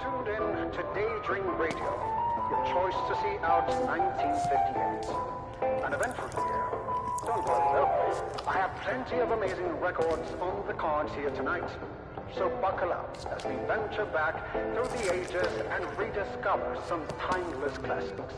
tuned in to Daydream Radio, your choice to see out 1958. An eventful year. Don't worry though, I have plenty of amazing records on the cards here tonight. So buckle up as we venture back through the ages and rediscover some timeless classics.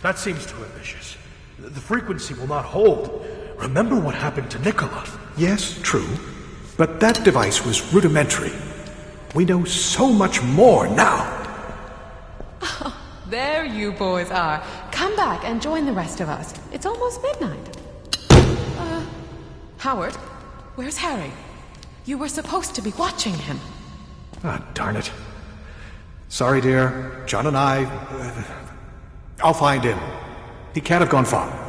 That seems too ambitious. The frequency will not hold. Remember what happened to Nikola. Yes, true. But that device was rudimentary. We know so much more now. Oh, there you boys are. Come back and join the rest of us. It's almost midnight. Howard, where's Harry? You were supposed to be watching him. Ah, darn it. Sorry, dear. John and I... I'll find him. He can't have gone far.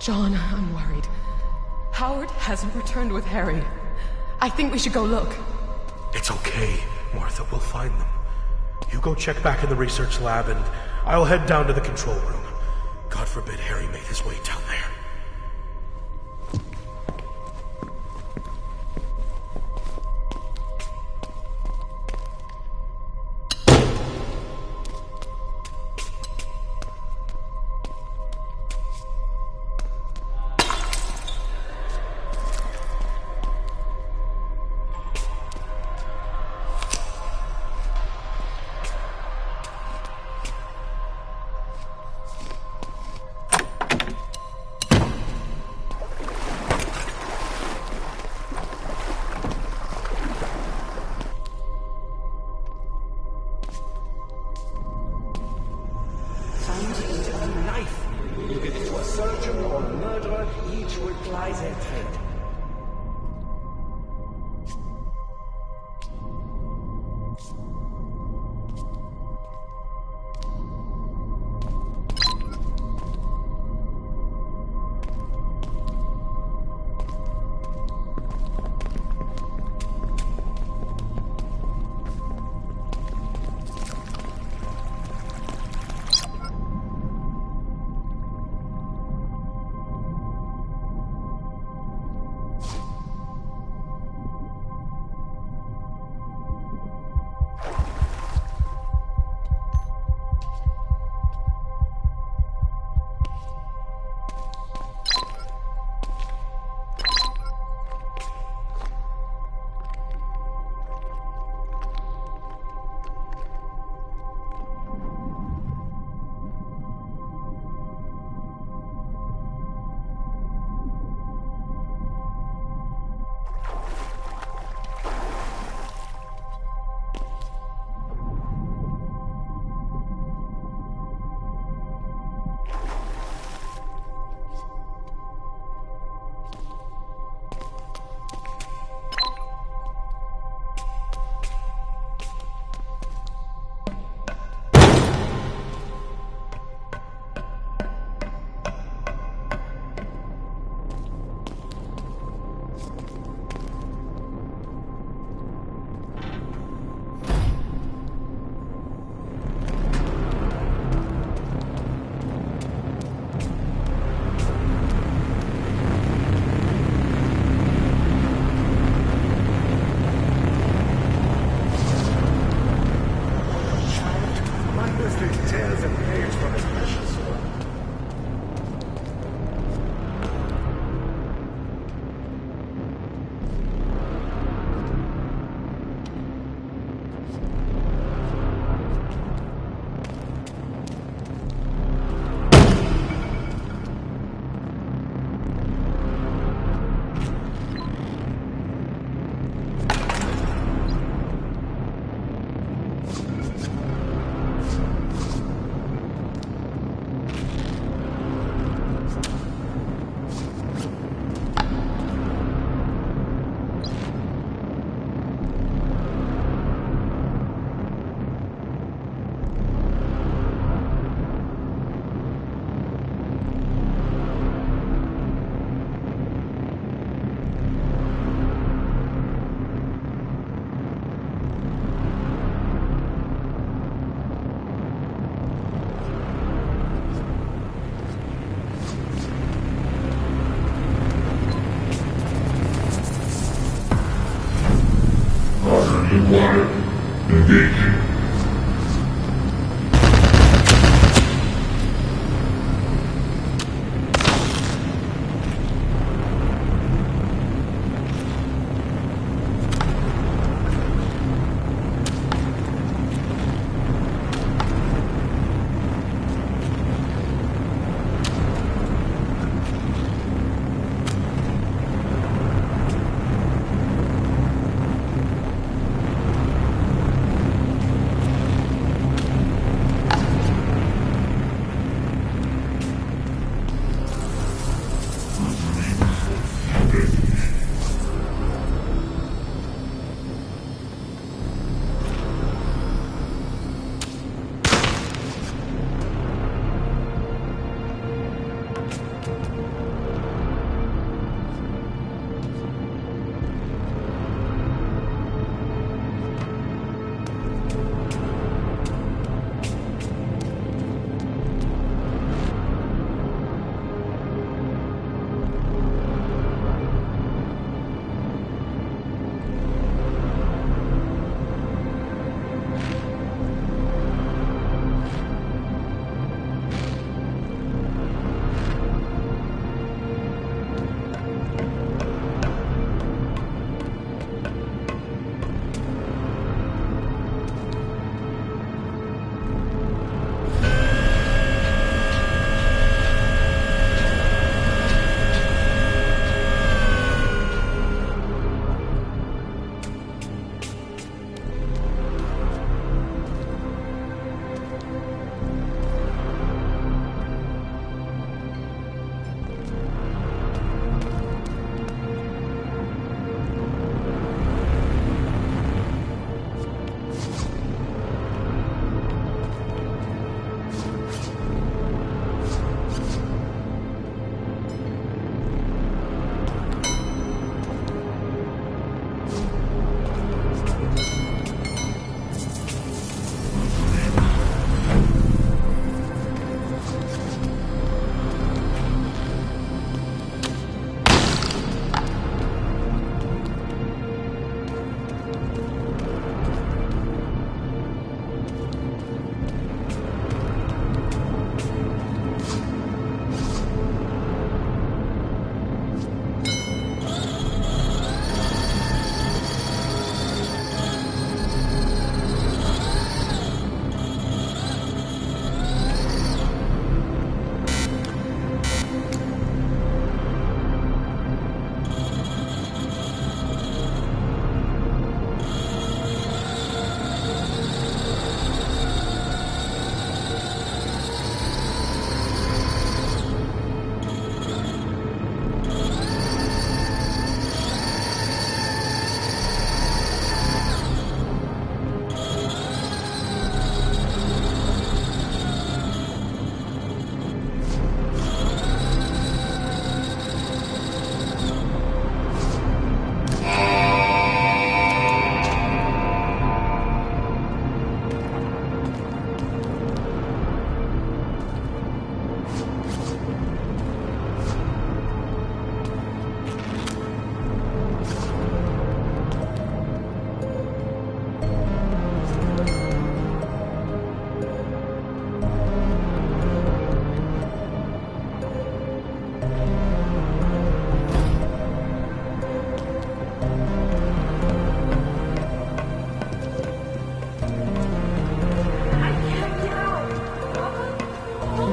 John, I'm worried. Howard hasn't returned with Harry. I think we should go look. It's okay, Martha. We'll find them. You go check back in the research lab, and I'll head down to the control room. God forbid Harry made his way down there. a surgeon or murderer, each replies their trade.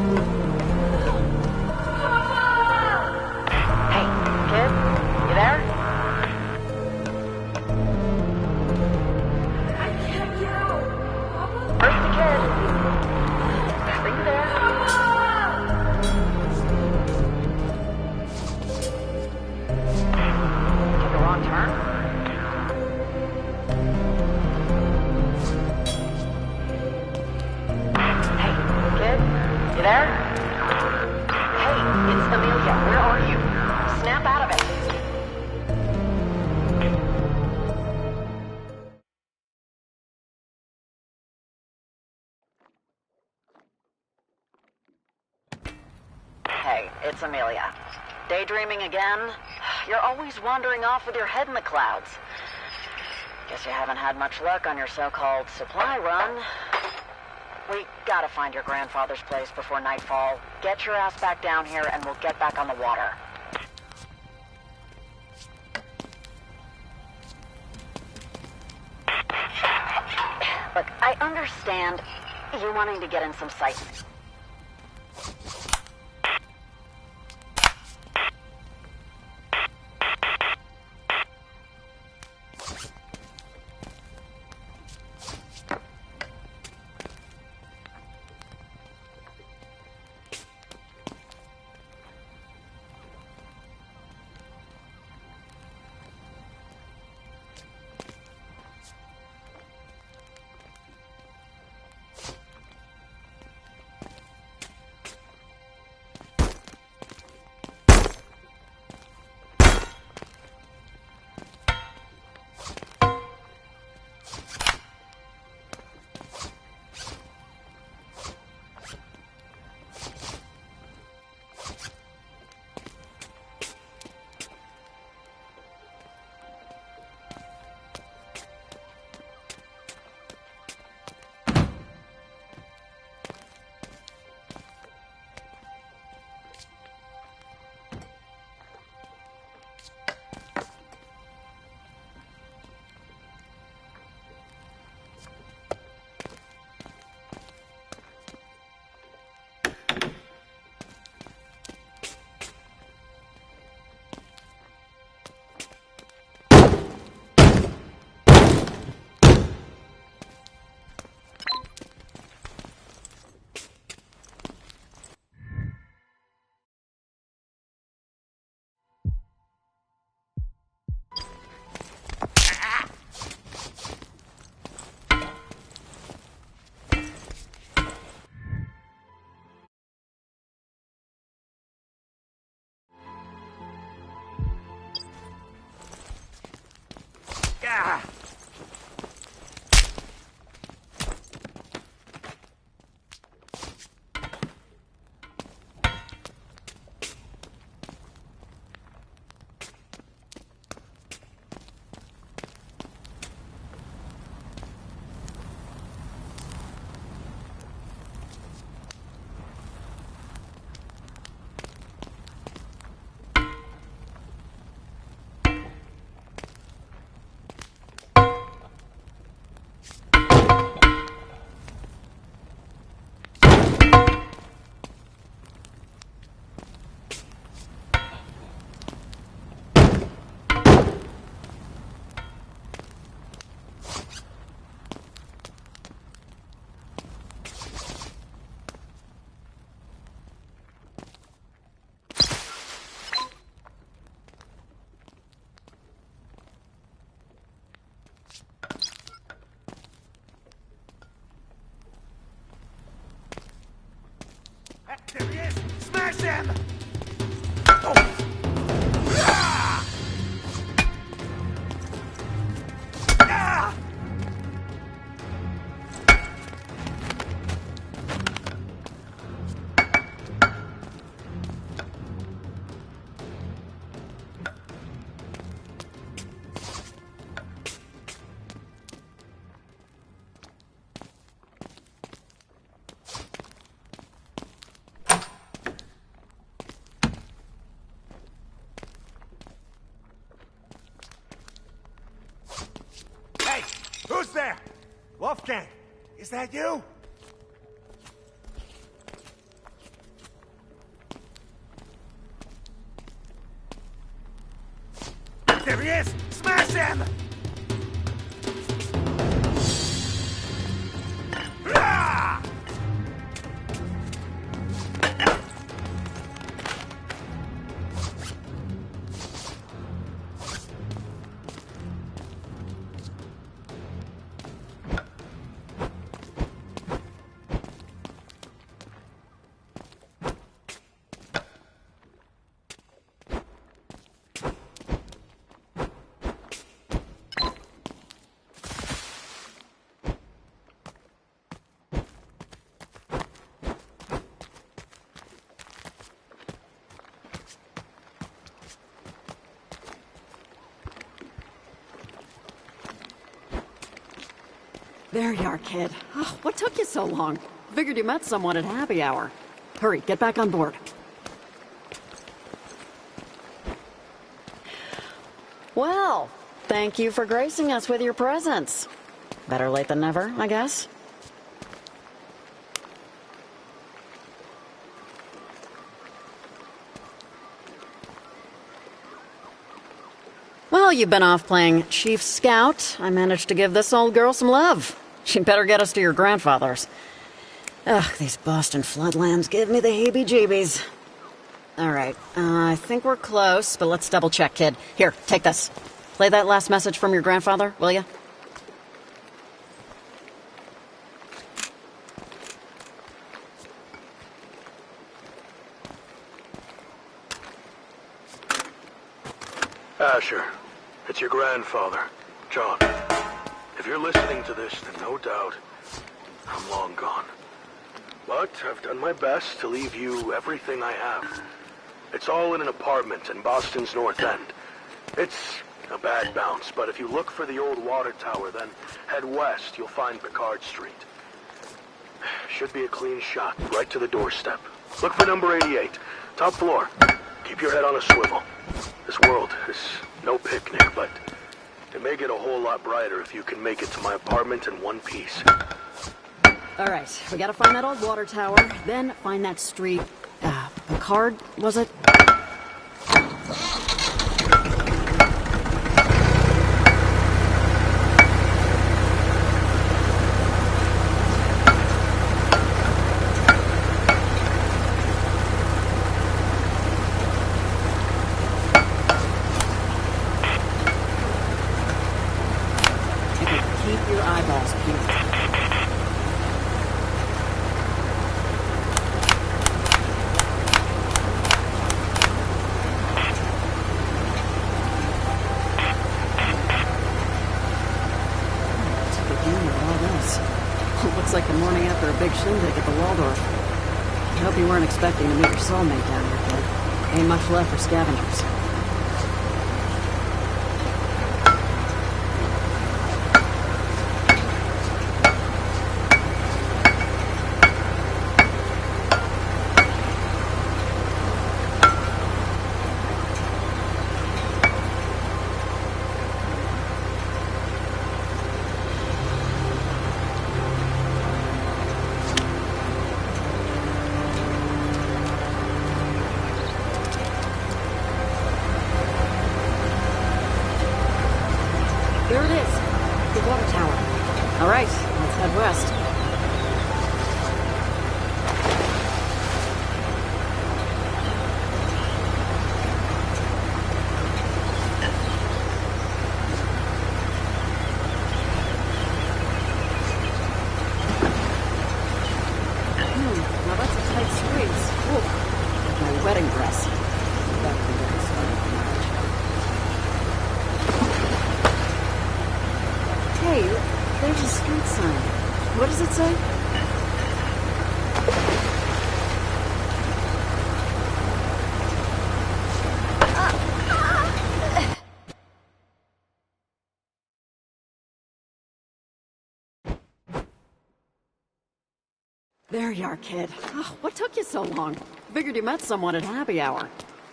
Hey, kid? You there? I can't get out. Papa? Where's the kid? Are you there? Took a wrong turn? Hey, kid? You there? Hey, it's Amelia. Where are you? Snap out of it. Hey, it's Amelia. Daydreaming again? You're always wandering off with your head in the clouds. Guess you haven't had much luck on your so-called supply run. We gotta find your grandfather's place before nightfall. Get your ass back down here and we'll get back on the water. Look, I understand you wanting to get in some sightseeing. There he is! Smash him! Hey, who's there? Wolfgang, is that you? There he is! Smash him! Ah! There you are, kid. Oh, what took you so long? Figured you met someone at happy hour. Hurry, get back on board. Well, thank you for gracing us with your presence. Better late than never, I guess. Well, you've been off playing Chief Scout. I managed to give this old girl some love. She'd better get us to your grandfather's. Ugh, these Boston floodlands give me the heebie-jeebies. All right, I think we're close, but let's double-check, kid. Here, take this. Play that last message from your grandfather, will ya? Asher, it's your grandfather, John. If you're listening to this, then no doubt I'm long gone. But I've done my best to leave you everything I have. It's all in an apartment in Boston's North End. It's a bad bounce, but if you look for the old water tower, then head west, you'll find Picard Street. Should be a clean shot, right to the doorstep. Look for number 88, top floor. Keep your head on a swivel. This world is no picnic, but it may get a whole lot brighter if you can make it to my apartment in one piece. All right, we gotta find that old water tower, then find that street. Picard, was it? Keep your eyeballs peeled. Looks like the morning after a big shindig at the Waldorf. I hope you weren't expecting to meet your soulmate down here, kid. Ain't much left for scavengers. There it is, the water tower. All right, let's head west. Now that's a tight squeeze. Ooh, like my wedding dress. That would be very smart for marriage. Hey, there's a street sign. What does it say? There you are, kid. Oh, what took you so long? Figured you met someone at happy hour.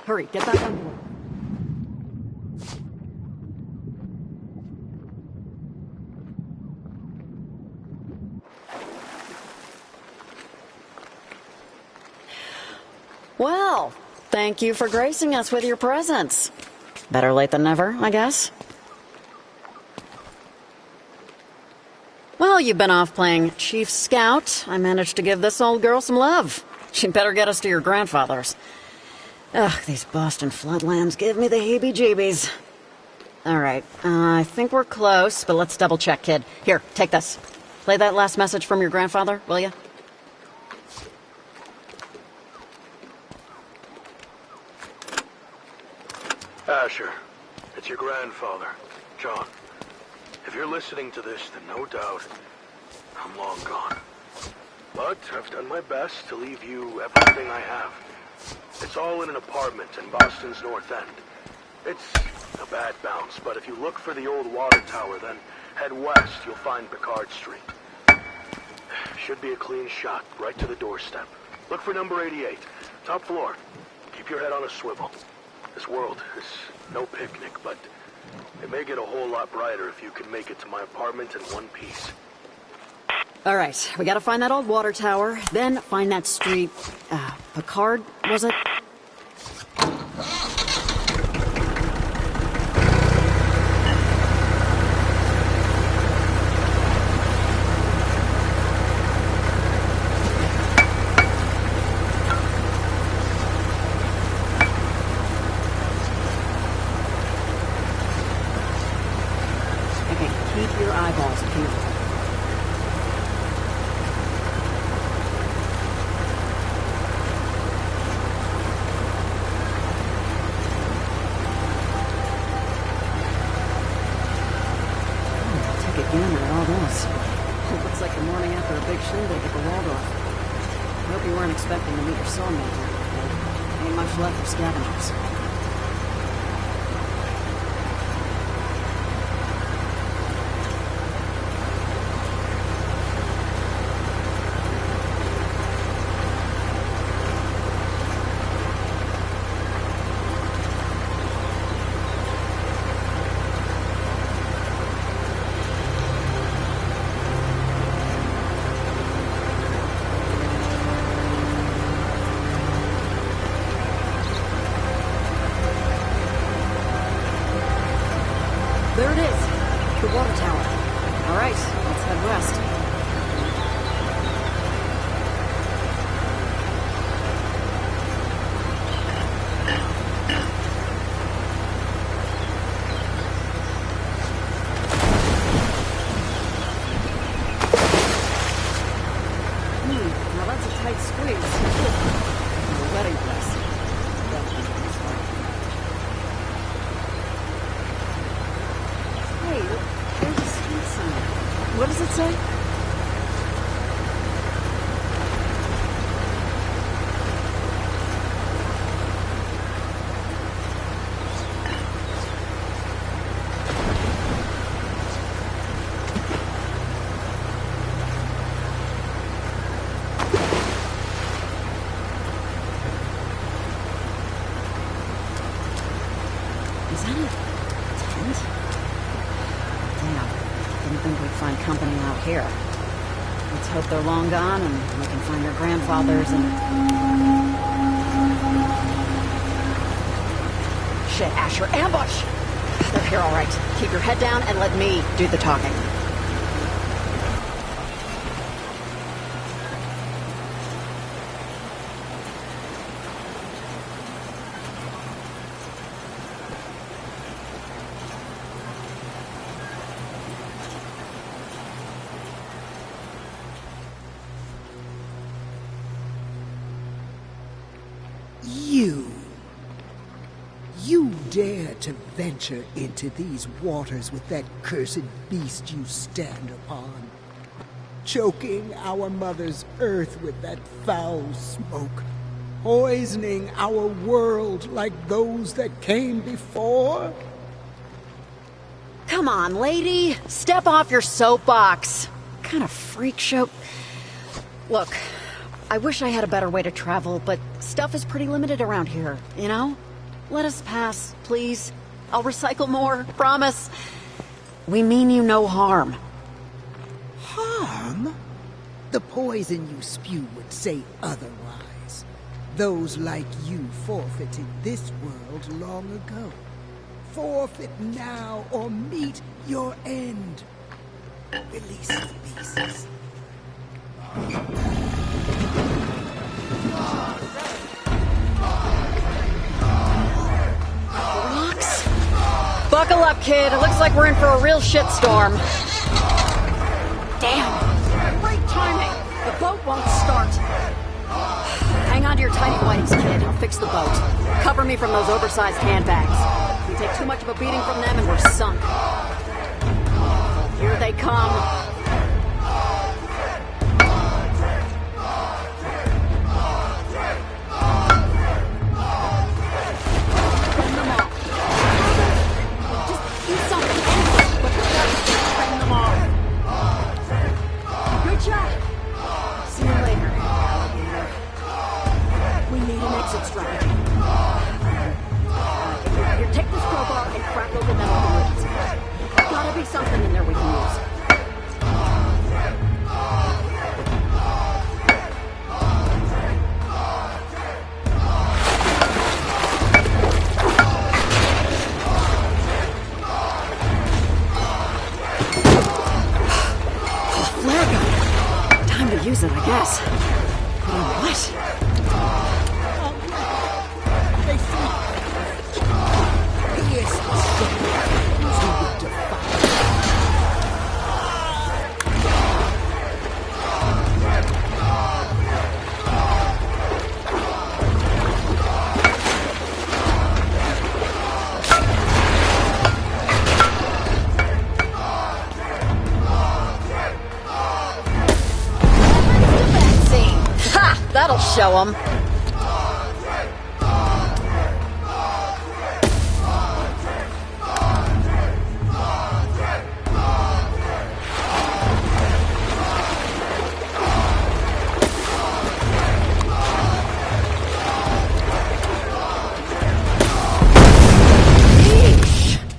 Hurry, get back on board. Well, thank you for gracing us with your presence. Better late than never, I guess. Well, you've been off playing Chief Scout. I managed to give this old girl some love. She'd better get us to your grandfather's. Ugh, these Boston floodlands give me the heebie-jeebies. All right, I think we're close, but let's double-check, kid. Here, take this. Play that last message from your grandfather, will you? Asher, it's your grandfather, John. If you're listening to this, then no doubt I'm long gone. But I've done my best to leave you everything I have. It's all in an apartment in Boston's North End. It's a bad bounce, but if you look for the old water tower, then head west, you'll find Picard Street. Should be a clean shot, right to the doorstep. Look for number 88, top floor. Keep your head on a swivel. This world is no picnic, but it may get a whole lot brighter if you can make it to my apartment in one piece. All right, we gotta find that old water tower, then find that street. Picard, was it? Okay, keep your eyeballs peeled. It looks like the morning after a big shindig at the Waldorf. I hope you weren't expecting to meet your soulmate. Ain't much left for scavengers. There it is, the water tower. All right, let's head west. Now that's a tight squeeze. A wedding dress. Hey, there's a street sign. What does it say? Is that a tent? Damn, didn't think we'd find company out here. Let's hope they're long gone and we can find their grandfathers and... Shit, Asher, ambush! They're here all right. Keep your head down and let me do the talking. You dare to venture into these waters with that cursed beast you stand upon, choking our mother's earth with that foul smoke, poisoning our world like those that came before? Come on, lady. Step off your soapbox. What kind of freak show... Look, I wish I had a better way to travel, but stuff is pretty limited around here, you know? Let us pass, please. I'll recycle more, promise. We mean you no harm. Harm? The poison you spew would say otherwise. Those like you forfeited this world long ago. Forfeit now or meet your end. Release the beasts. Rocks? Buckle up, kid. It looks like we're in for a real shitstorm. Damn. Great timing. The boat won't start. Hang on to your tiny whities, kid. I'll fix the boat. Cover me from those oversized handbags. We take too much of a beating from them and we're sunk. Here they come. Something in there we can use. Flare gun. Time to use it, I guess. But on what? They see. Pierce the soul to the defile. That'll show them.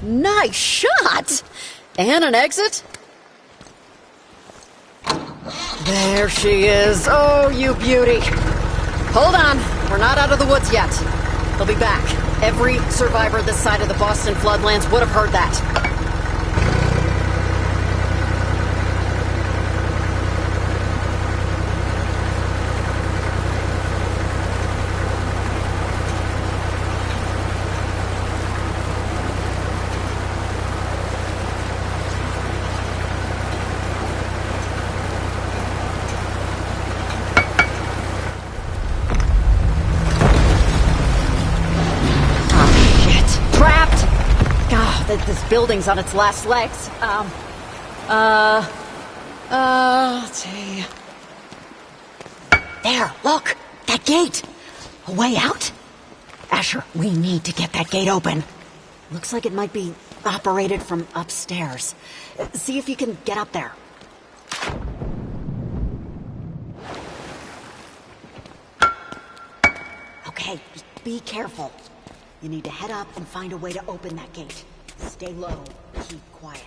Nice shot! And an exit? There she is. Oh, you beauty. Hold on. We're not out of the woods yet. They'll be back. Every survivor this side of the Boston floodlands would have heard that. This building's on its last legs. Let's see. There, look! That gate! A way out? Asher, we need to get that gate open. Looks like it might be operated from upstairs. See if you can get up there. Okay, just be careful. You need to head up and find a way to open that gate. Stay low. Keep quiet.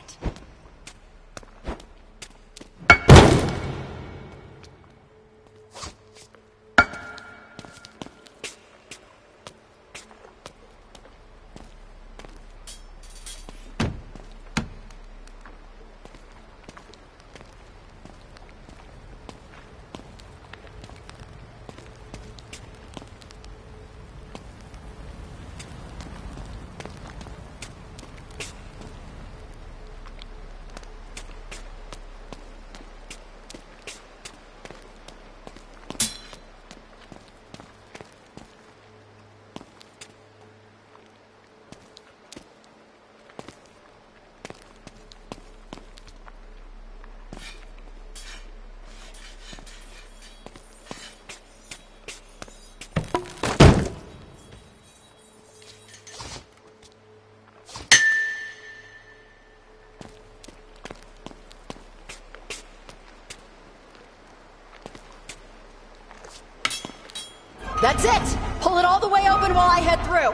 That's it! Pull it all the way open while I head through.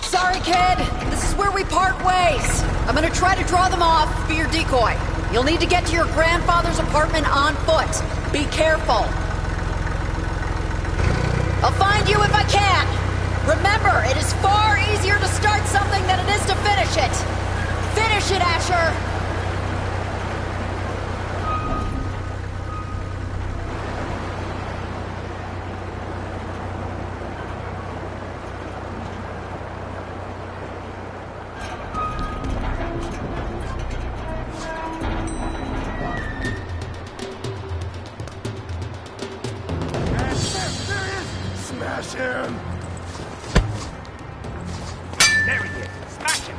Sorry, kid. This is where we part ways. I'm gonna try to draw them off, be your decoy. You'll need to get to your grandfather's apartment on foot. Be careful. I'll find you if I can. Remember, it is far easier to start something than it is to finish it. Finish it, Asher! Smash him! There he is. Smash him.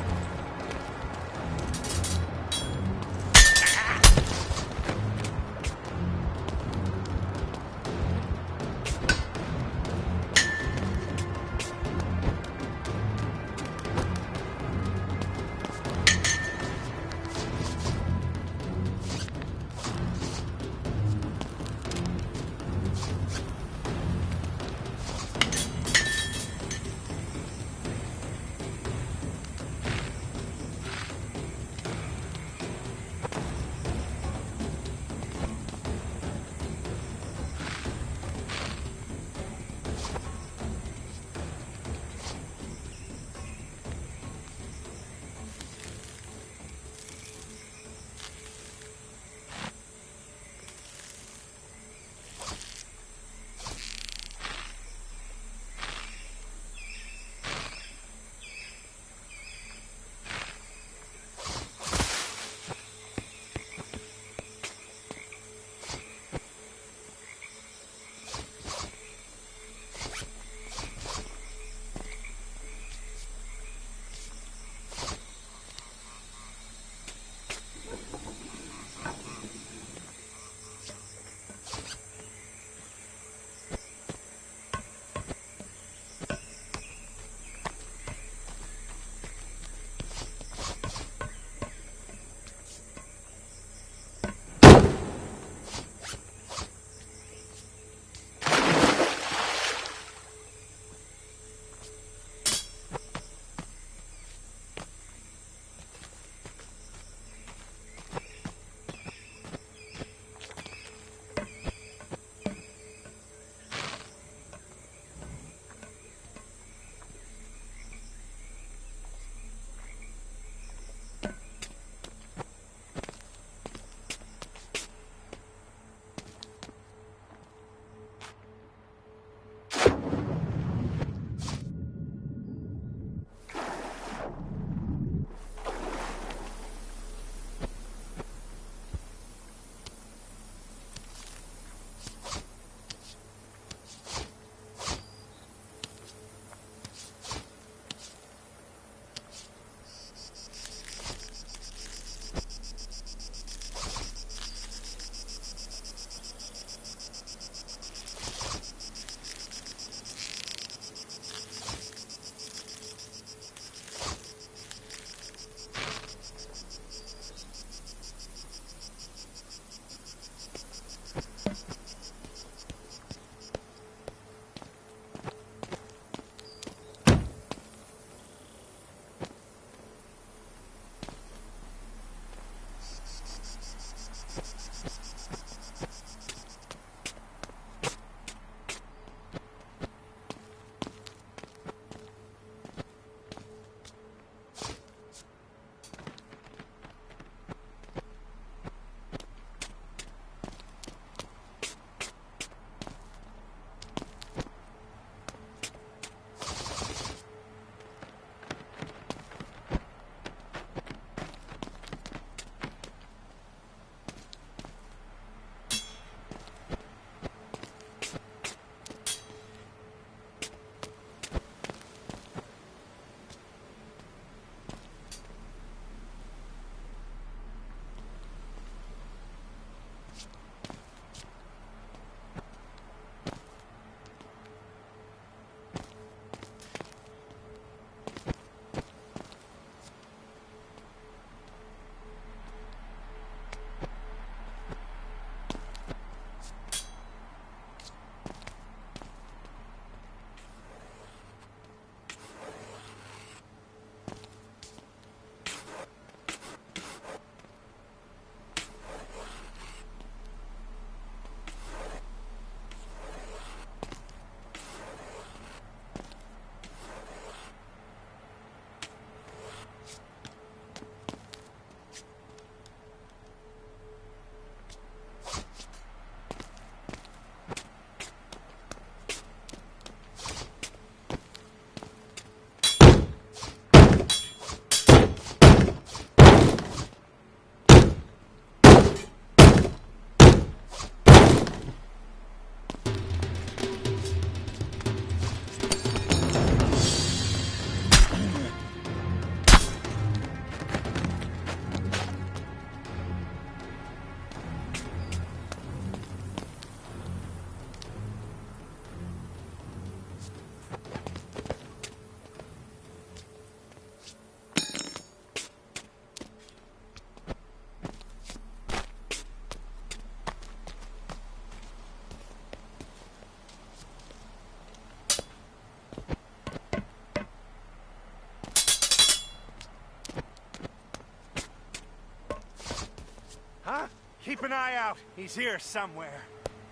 Keep an eye out. He's here somewhere.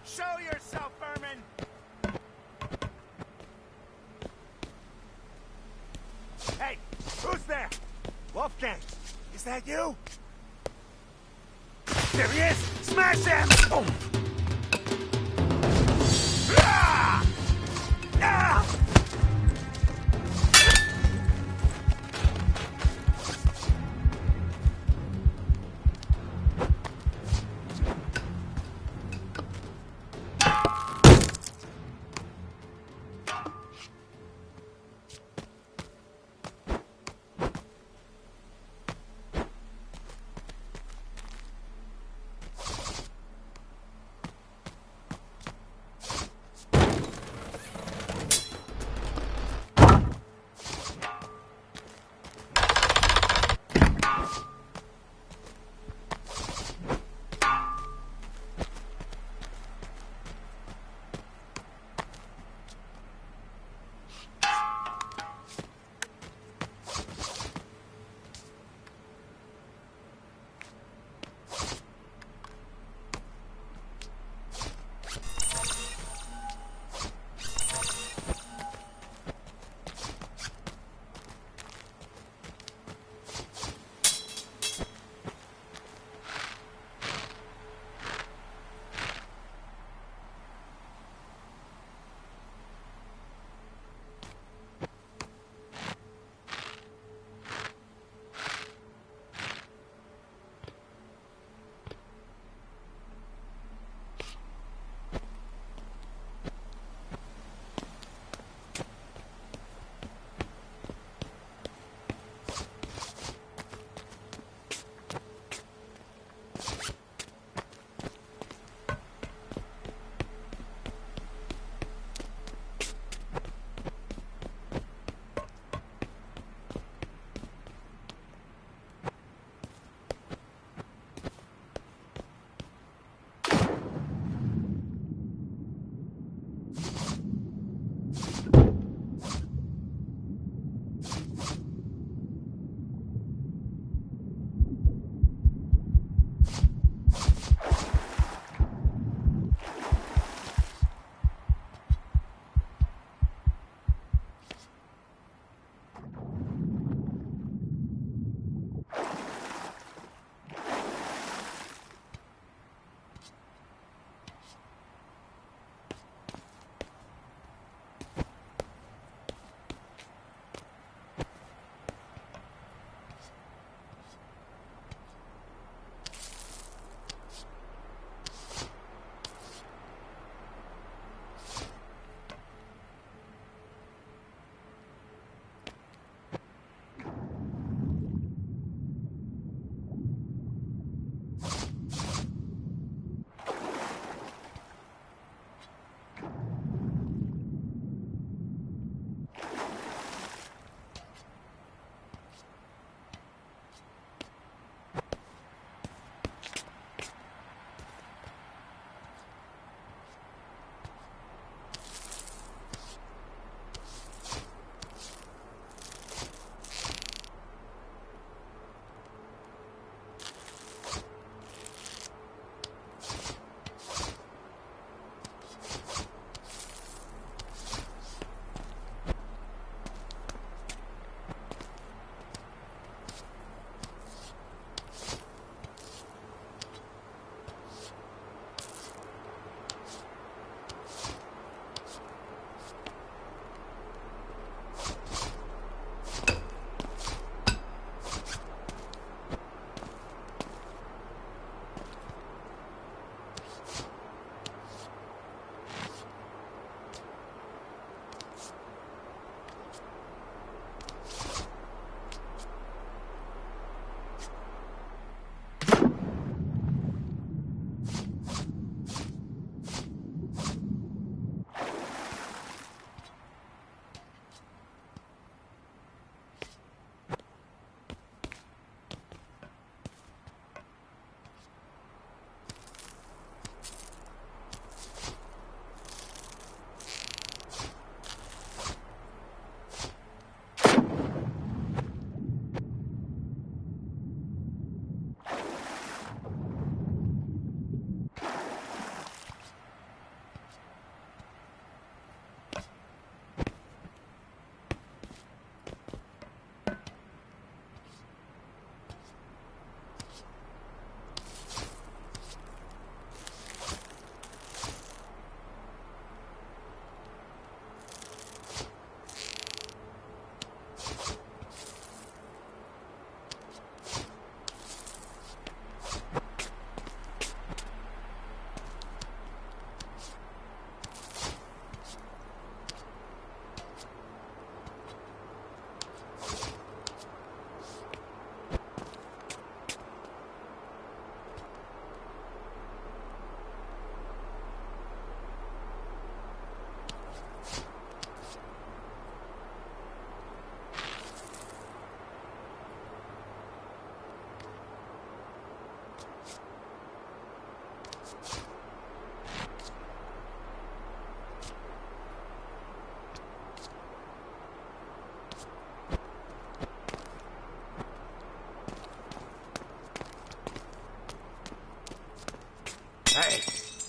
Show yourself, vermin! Hey, who's there? Wolfgang, is that you? There he is! Smash him! Oh. Ah! Ah!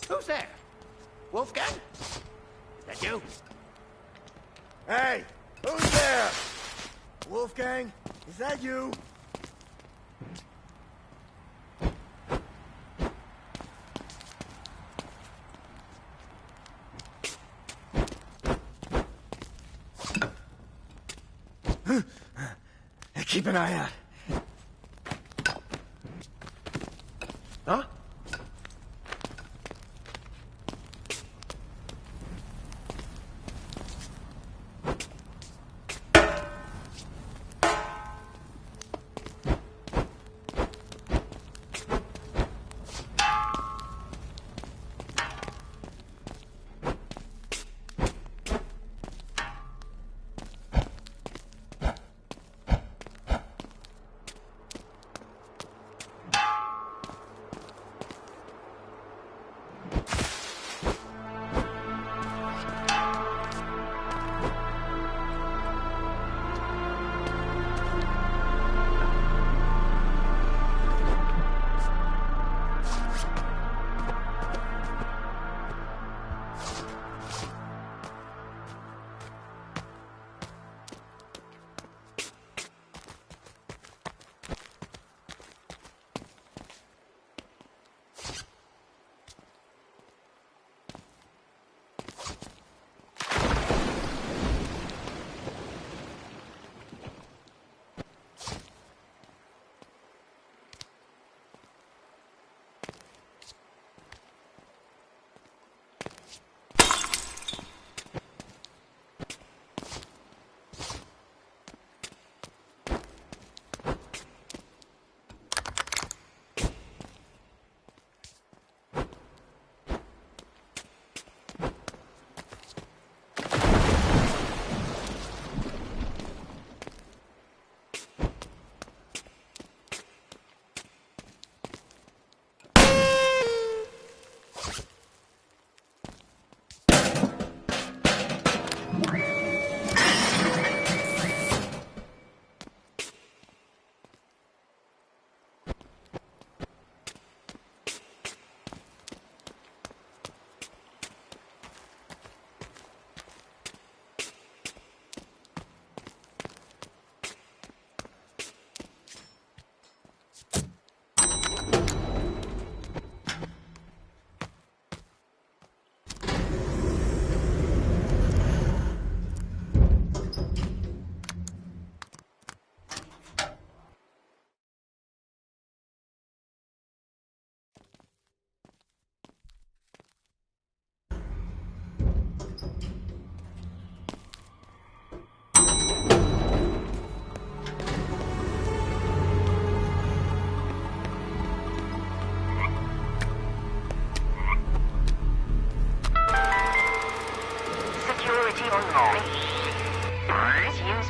Who's there? Wolfgang? Is that you? Hey! Who's there? Wolfgang? Is that you? Keep an eye out. Huh?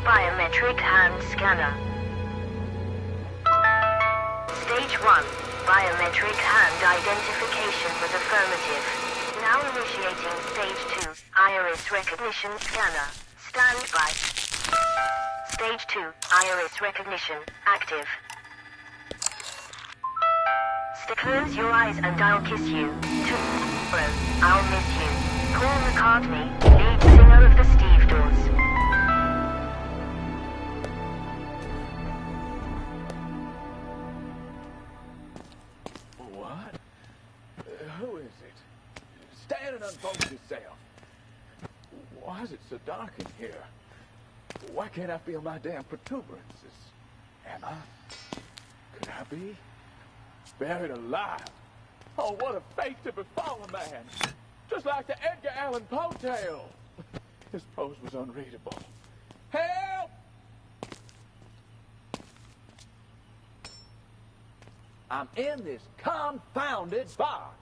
Biometric hand scanner. Stage 1. Biometric hand identification with affirmative. Now initiating Stage 2. Iris recognition scanner. Stand by. Stage 2. Iris recognition active. Close your eyes and I'll kiss you. Tomorrow, I'll miss you. Paul McCartney, lead singer of the Stevedores. What? Who is it? Stand and unfold yourself. Why is it so dark in here? Why can't I feel my damn protuberances? Am I? Could I be? Buried alive. Oh, what a fate to befall a man. Just like the Edgar Allan Poe tale. His prose was unreadable. Help! I'm in this confounded box.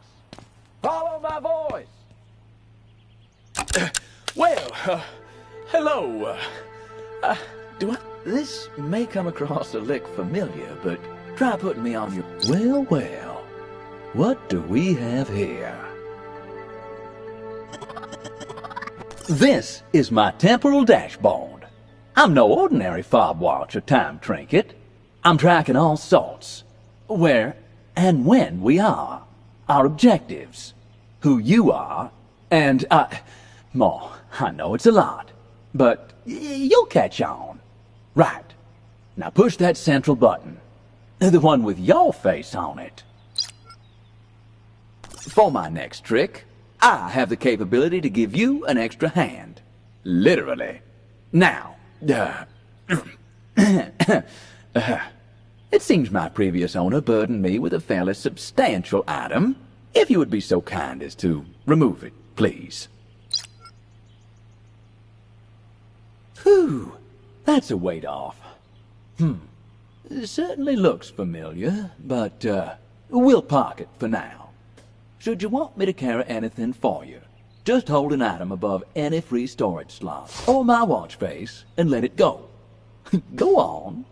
Follow my voice. Hello. This may come across a lick familiar, but try putting me on your... Well, what do we have here? This is my temporal dashboard. I'm no ordinary fob watch or time trinket. I'm tracking all sorts. Where and when we are. Our objectives. who you are, and Ma, I know it's a lot, but you'll catch on. Right. Now push that central button. The one with your face on it. For my next trick, I have the capability to give you an extra hand. Literally. Now, it seems my previous owner burdened me with a fairly substantial item. If you would be so kind as to remove it, please. Whew, that's a weight off. It certainly looks familiar, but we'll park it for now. Should you want me to carry anything for you, just hold an item above any free storage slot or my watch face and let it go. Go on.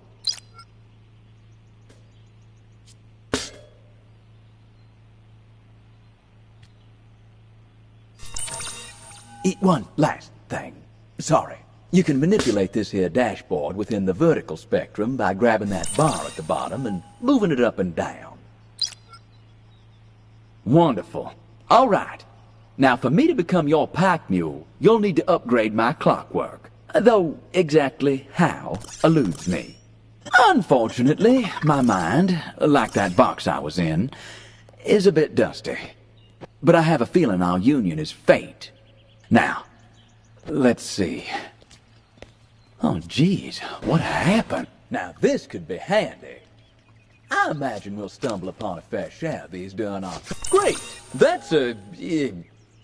One last thing. Sorry. You can manipulate this here dashboard within the vertical spectrum by grabbing that bar at the bottom and moving it up and down. Wonderful. All right. Now, for me to become your pack mule, you'll need to upgrade my clockwork. Though exactly how eludes me. Unfortunately, my mind, like that box I was in, is a bit dusty. But I have a feeling our union is fate. Now, let's see. Oh, geez, what happened? Now, this could be handy. I imagine we'll stumble upon a fair share of these during our... Great! That's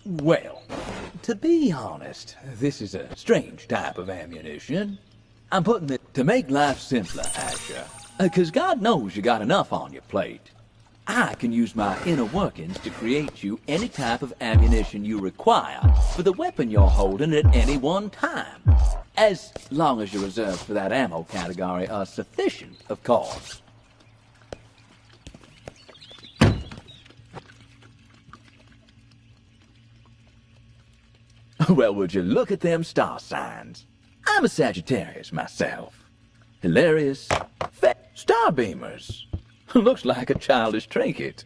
well, to be honest, this is a strange type of ammunition. I'm putting it to make life simpler, Asher. 'Cause God knows you got enough on your plate. I can use my inner workings to create you any type of ammunition you require for the weapon you're holding at any one time. As long as your reserves for that ammo category are sufficient, of course. Well, would you look at them star signs? I'm a Sagittarius myself. Hilarious, fat starbeamers. Looks like a childish trinket.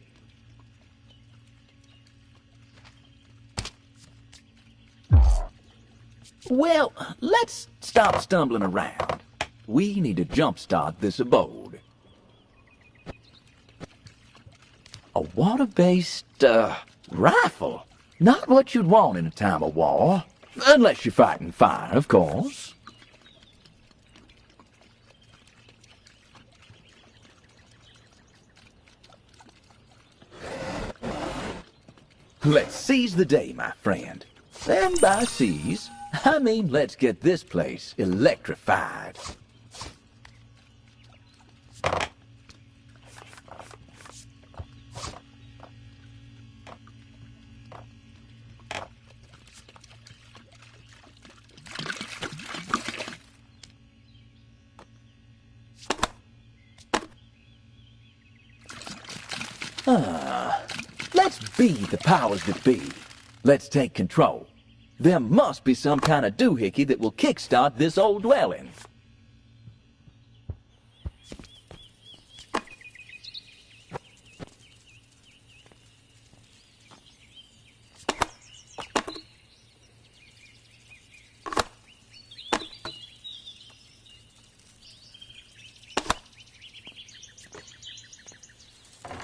Well, let's stop stumbling around. We need to jumpstart this abode. A water-based, rifle. Not what you'd want in a time of war. Unless you're fighting fire, of course. Let's seize the day, my friend. And by seize, I mean let's get this place electrified. Let's be the powers that be. Let's take control. There must be some kind of doohickey that will kickstart this old dwelling.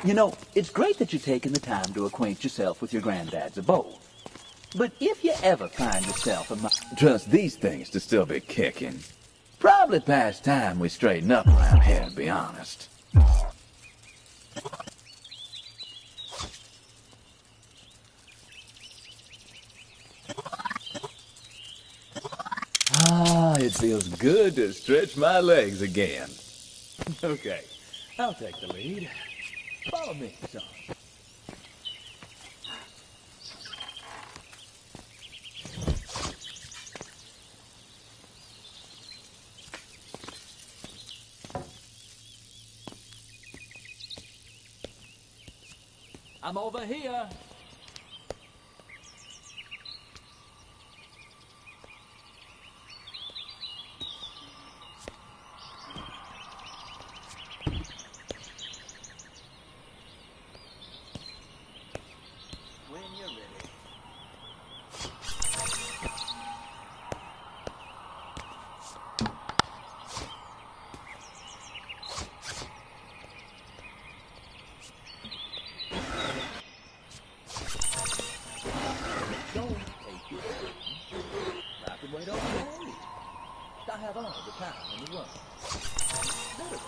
You know, it's great that you're taking the time to acquaint yourself with your granddad's abode. But if you ever find yourself trust these things to still be kicking. Probably past time we straighten up around here, to be honest. Ah, it feels good to stretch my legs again. Okay, I'll take the lead. Follow me, son. I'm over here. When you're ready. Don't take your time. I can wait all day. I have all the time in the world. Literally.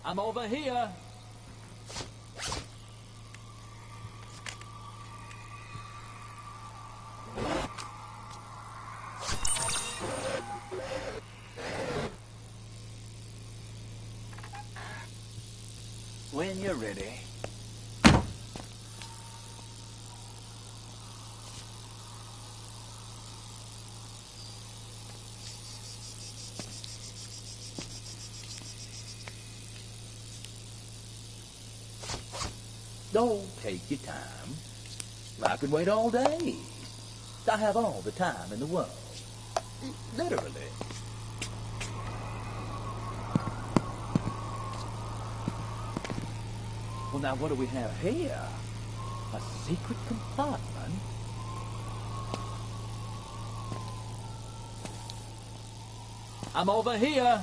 I'm over here. When you're ready. Don't take your time. I could wait all day. I have all the time in the world. Literally. Well, now what do we have here? A secret compartment? I'm over here.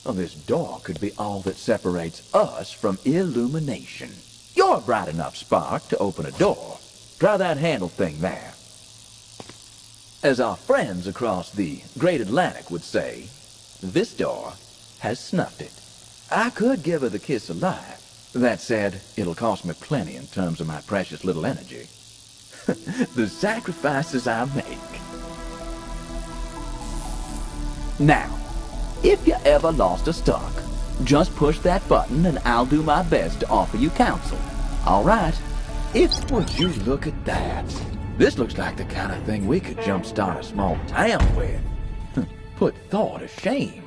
Well, this door could be all that separates us from illumination. You're a bright enough spark to open a door. Try that handle thing there. As our friends across the Great Atlantic would say, this door has snuffed it. I could give her the kiss alive. That said, it'll cost me plenty in terms of my precious little energy. The sacrifices I make. Now, if you ever lost a stock, just push that button and I'll do my best to offer you counsel. All right? Would you look at that? This looks like the kind of thing we could jumpstart a small town with. Put Thor to shame.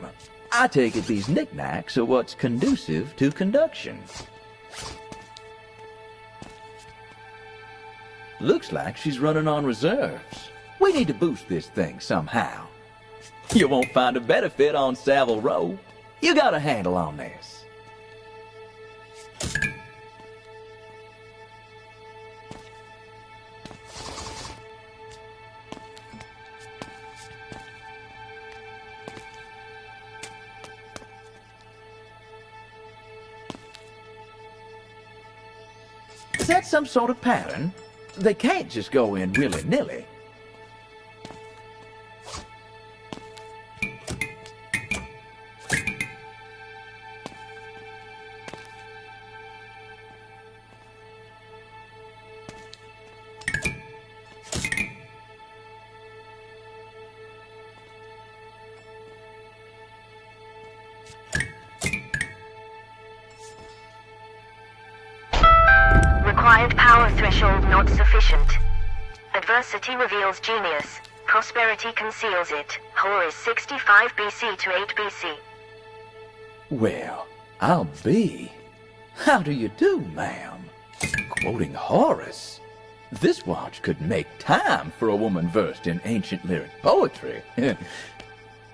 I take it these knickknacks are what's conducive to conduction. Looks like she's running on reserves. We need to boost this thing somehow. You won't find a better fit on Savile Row. You got a handle on this. Is that some sort of pattern? They can't just go in willy-nilly. Required power threshold not sufficient. Adversity reveals genius. Prosperity conceals it. Horus 65 BC to 8 BC. Well, I'll be. How do you do, ma'am? Quoting Horace. This watch could make time for a woman versed in ancient lyric poetry.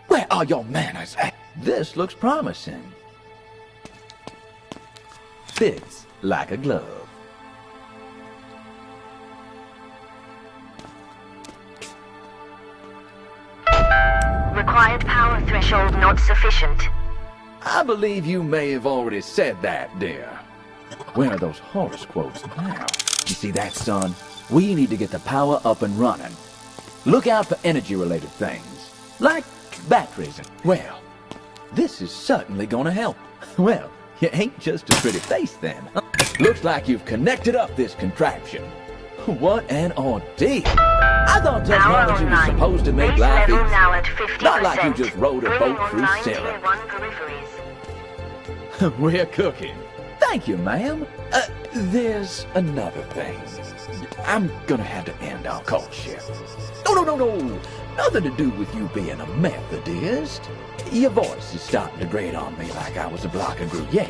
Where are your manners? This looks promising. Fits like a glove. Required power threshold not sufficient. I believe you may have already said that, dear. Where are those Horace quotes now? You see that, son? We need to get the power up and running. Look out for energy-related things, like batteries. Well, this is certainly gonna help. Well, you ain't just a pretty face then. Looks like you've connected up this contraption. What an ordeal. I thought technology was supposed to make life easy. Now at 50%. Not like you just rode a boat through Sarah. We're cooking. Thank you, ma'am. There's another thing. I'm gonna have to end our courtship. No. Nothing to do with you being a Methodist. Your voice is starting to grate on me like I was a block of Gruyere.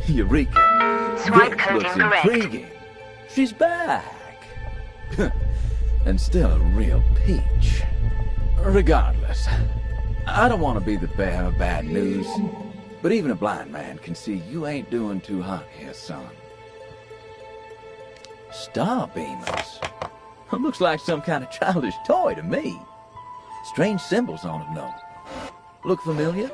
Eureka. Swipe This code looks incorrect. intriguing. She's back. And still a real peach. Regardless, I don't want to be the bearer of bad news, but even a blind man can see you ain't doing too hot here, son. Star beamers? Looks like some kind of childish toy to me. Strange symbols on them, though. Look familiar?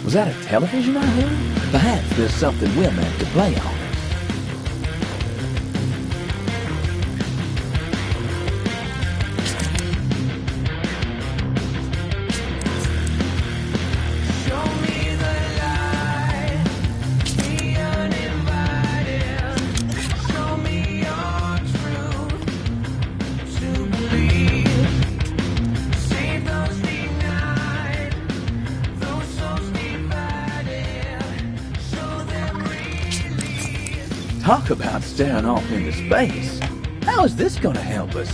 Was that a television I heard? Perhaps there's something we're meant to play on. Talk about staring off into space. How is this gonna help us?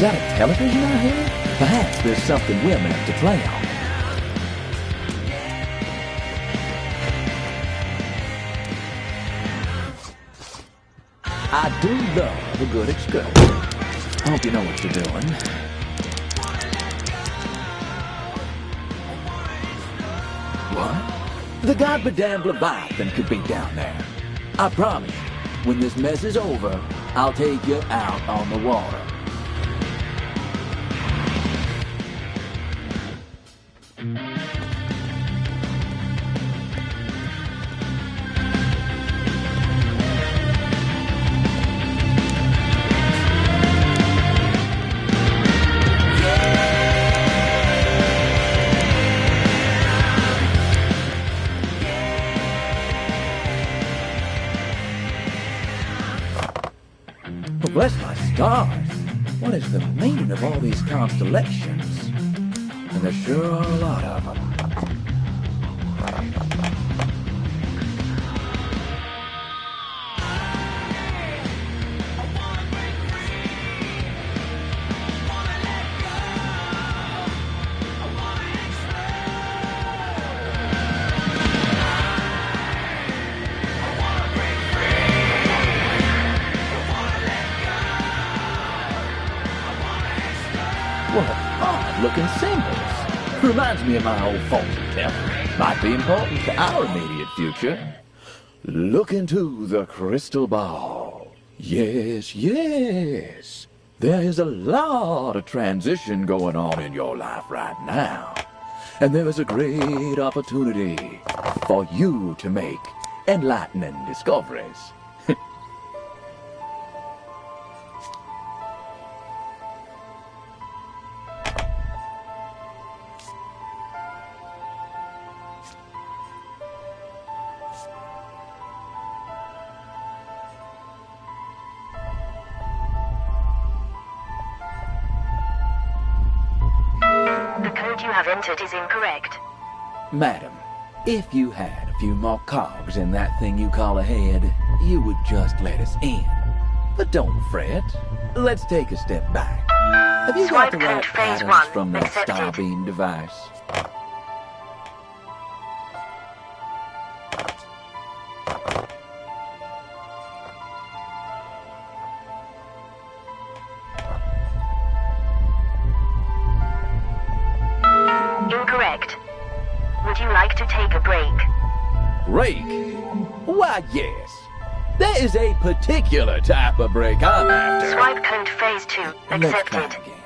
Is that a television I heard? Perhaps there's something we're meant to play on. I do love a good excursion. Hope you know what you're doing. What? The goddamn Leviathan could be down there. I promise you, when this mess is over, I'll take you out on the water. Well, bless my stars. What is the meaning of all these constellations? And there sure are a lot of them. What odd-looking symbols. Reminds me of my old fortune teller. Might be important to our immediate future. Look into the crystal ball. Yes, yes. There is a lot of transition going on in your life right now. And there is a great opportunity for you to make enlightening discoveries. The code you have entered is incorrect. Madam, if you had a few more cogs in that thing you call a head, you would just let us in. But don't fret. Let's take a step back. Have you got Swipe the code right phase patterns 1 from that accepted. Starbeam device? Incorrect. Would you like to take a break? Break? Why, yes. There is a particular type of break I'm after. Swipe code phase 2 Let's try accepted. again.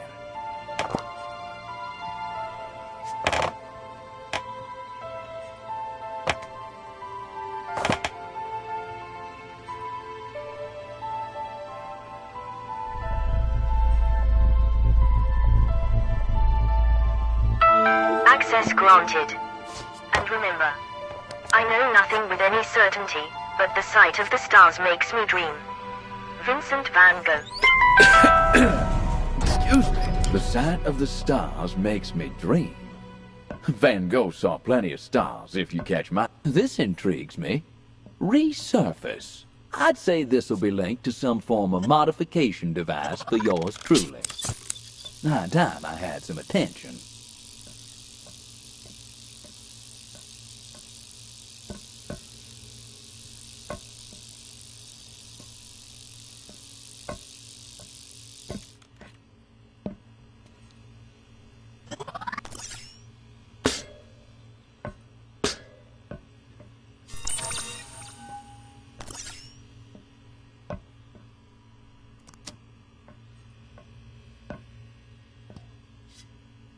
Access granted. And remember, I know nothing with any certainty, but the sight of the stars makes me dream. Vincent van Gogh. Excuse me. The sight of the stars makes me dream. Van Gogh saw plenty of stars, if you catch my... This intrigues me. Resurface. I'd say this'll be linked to some form of modification device for yours truly. High time I had some attention.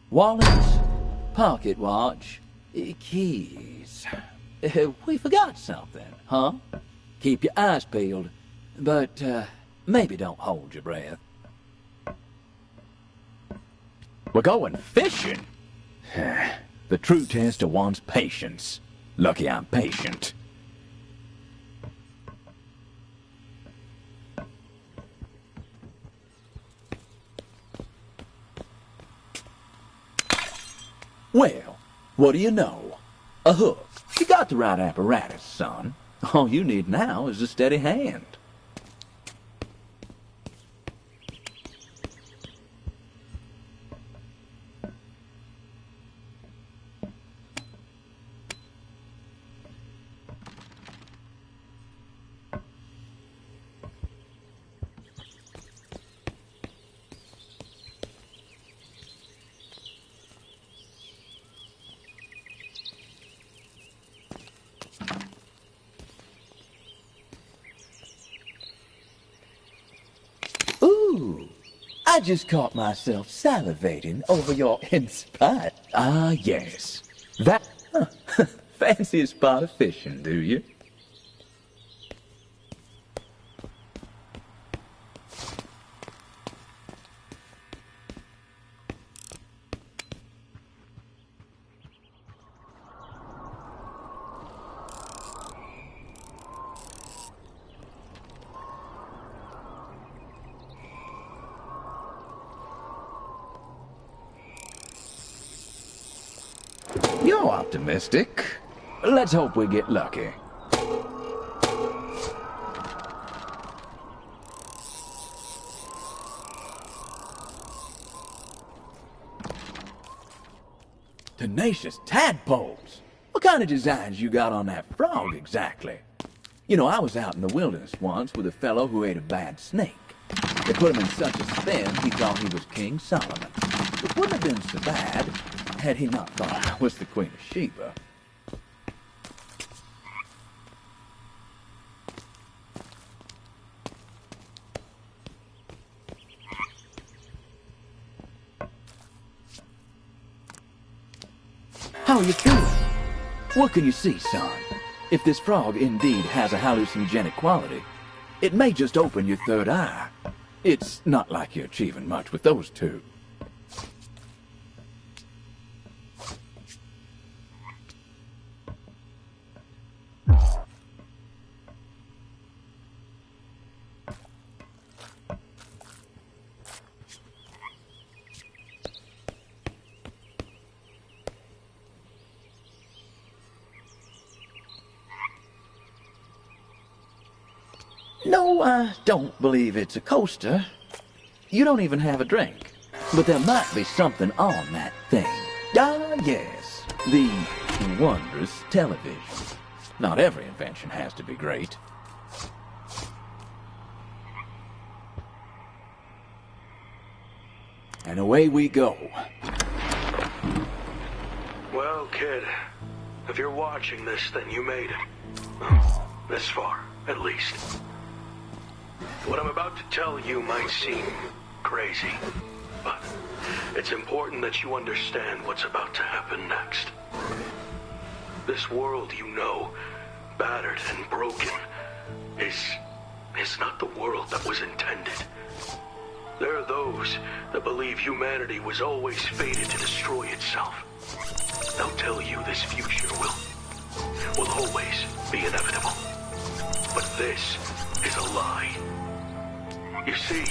Wallets, pocket watch, keys. We forgot something, huh? Keep your eyes peeled, but maybe don't hold your breath. We're going fishing. The true test of one's patience. Lucky I'm patient. Well, what do you know? A hook. You got the right apparatus, son. All you need now is a steady hand. Ooh, I just caught myself salivating over your inspire. Ah, yes. That... Fancy a spot of fishing, do you? You're optimistic. Let's hope we get lucky. Tenacious tadpoles! What kind of designs you got on that frog exactly? You know, I was out in the wilderness once with a fellow who ate a bad snake. They put him in such a spin he thought he was King Solomon. It wouldn't have been so bad had he not thought I was the Queen of Sheba. How are you feeling? What can you see, son? If this frog indeed has a hallucinogenic quality, it may just open your third eye. It's not like you're achieving much with those two. No, I don't believe it's a coaster. You don't even have a drink. But there might be something on that thing. Ah, yes. The wondrous television. Not every invention has to be great. And away we go. Well, kid, if you're watching this, then you made it. Well, this far, at least. What I'm about to tell you might seem crazy, but it's important that you understand what's about to happen next. This world you know, battered and broken, is not the world that was intended. There are those that believe humanity was always fated to destroy itself. They'll tell you this future will always be inevitable. But this is a lie. You see,